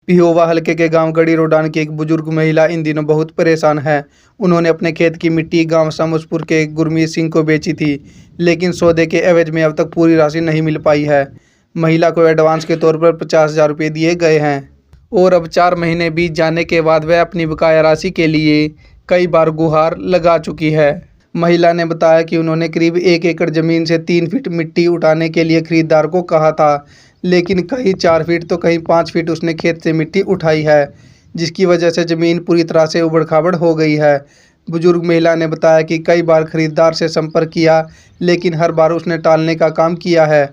पिहोवा हलके के गांव गड़ी रोडान की एक बुजुर्ग महिला इन दिनों बहुत परेशान है। उन्होंने अपने खेत की मिट्टी गांव समूसपुर के गुरमीत सिंह को बेची थी, लेकिन सौदे के एवज में अब तक पूरी राशि नहीं मिल पाई है। महिला को एडवांस के तौर पर 50,000 रुपये दिए गए हैं और अब 4 महीने बीत जाने के बाद वह अपनी बकाया राशि के लिए कई बार गुहार लगा चुकी है। महिला ने बताया कि उन्होंने करीब 1 एकड़ ज़मीन से 3 फीट मिट्टी उठाने के लिए खरीदार को कहा था, लेकिन कहीं 4 फीट तो कहीं 5 फीट उसने खेत से मिट्टी उठाई है, जिसकी वजह से ज़मीन पूरी तरह से उबड़-खाबड़ हो गई है। बुजुर्ग महिला ने बताया कि कई बार खरीदार से संपर्क किया, लेकिन हर बार उसने टालने का काम किया है।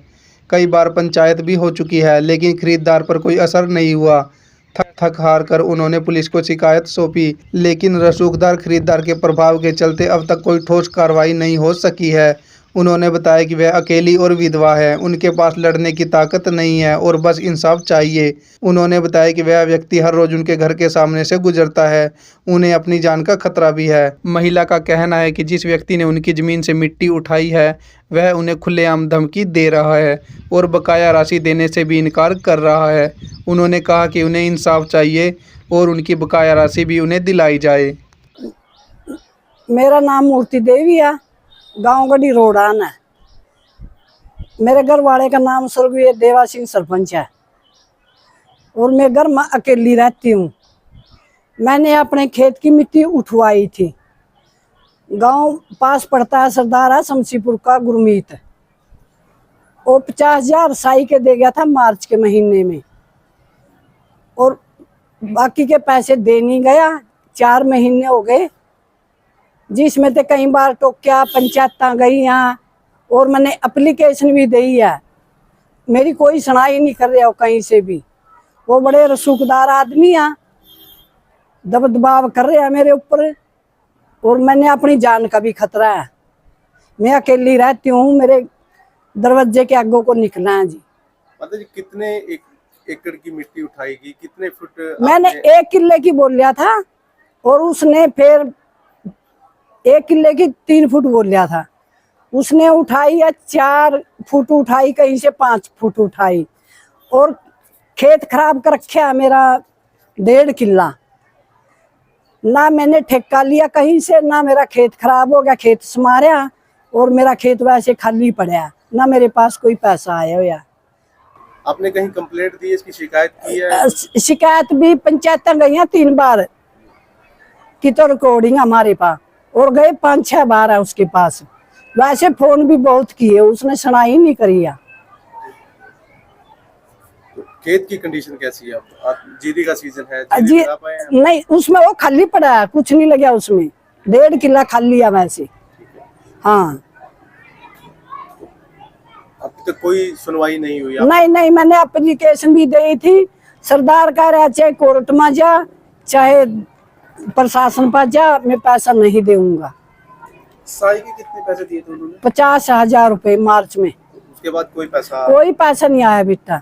कई बार पंचायत भी हो चुकी है, लेकिन खरीदार पर कोई असर नहीं हुआ। थक हार कर उन्होंने पुलिस को शिकायत सौंपी, लेकिन रसूखदार खरीदार के प्रभाव के चलते अब तक कोई ठोस कार्रवाई नहीं हो सकी है। उन्होंने बताया कि वह अकेली और विधवा है, उनके पास लड़ने की ताकत नहीं है और बस इंसाफ चाहिए। उन्होंने बताया कि वह व्यक्ति हर रोज उनके घर के सामने से गुजरता है, उन्हें अपनी जान का खतरा भी है। महिला का कहना है कि जिस व्यक्ति ने उनकी ज़मीन से मिट्टी उठाई है, वह उन्हें खुलेआम धमकी दे रहा है और बकाया राशि देने से भी इनकार कर रहा है। उन्होंने कहा कि उन्हें इंसाफ चाहिए और उनकी बकाया राशि भी उन्हें दिलाई जाए। मेरा नाम मूर्ति देवी है, गांव गड़ी रोडान है। मेरे घर वाले का नाम स्वर्गीय देवा सिंह सरपंच है और मैं घर में अकेली रहती हूँ। मैंने अपने खेत की मिट्टी उठवाई थी। गांव पास पड़ता है सरदार है शमसीपुर का गुरमीत, और 50,000 साई के दे गया था मार्च के महीने में, और बाकी के पैसे दे नहीं गया। 4 महीने हो गए, जिसमें तो कई बार टोक्या पंचायत गई यहाँ और मैंने एप्लीकेशन भी दी है। मेरी कोई सुनाई नहीं कर रहा हो कहीं से भी। वो बड़े रसूखदार आदमी हैं, दबाव कर रहे हैं मेरे ऊपर और मैंने अपनी जान का भी खतरा है। मैं अकेली रहती हूँ, मेरे दरवाजे के आगे को निकलना है जी। मतलब जी कितने एकड़ की मिट्टी उठाएगी, कितने फुट? मैंने 1 किले की बोल लिया था और उसने फिर 1 किले की 3 फुट बोल लिया था। उसने उठाई है 4 फुट उठाई, कहीं से 5 फुट उठाई, और खेत खराब कर रखा है मेरा 1.5 किला। ना मैंने ठेका लिया कहीं से, ना मेरा खेत खराब हो गया, खेत समारा और मेरा खेत वैसे खाली पड़ा, ना मेरे पास कोई पैसा आया हुआ। आपने कहीं कंप्लेंट दी, इसकी शिकायत की है? शिकायत भी पंचायत गई हैं 3 बार की, तो रिकॉर्डिंग हमारे पास, और गए 5-6 बार है उसके पास। वैसे फोन भी बहुत किए, उसने सुनाई नहीं करी है। तो खेत की कंडीशन कैसी है? आप जीरी का सीजन है, जी नहीं, उसमें वो खाली पड़ा है, कुछ नहीं लगा उसमें। 1.5 किला खाली है वैसे। हाँ, अब तक कोई सुनवाई नहीं हुई? नहीं, मैंने एप्लीकेशन भी दी थी। सरदार कह रहा चाहे कोर्ट में जा चाहे प्रशासन पर जा, मैं पैसा नहीं दूंगा। साई के कितने पैसे दिए थे उन्होंने? 50,000 रुपए मार्च में। उसके बाद कोई पैसा? कोई पैसा नहीं आया बेटा।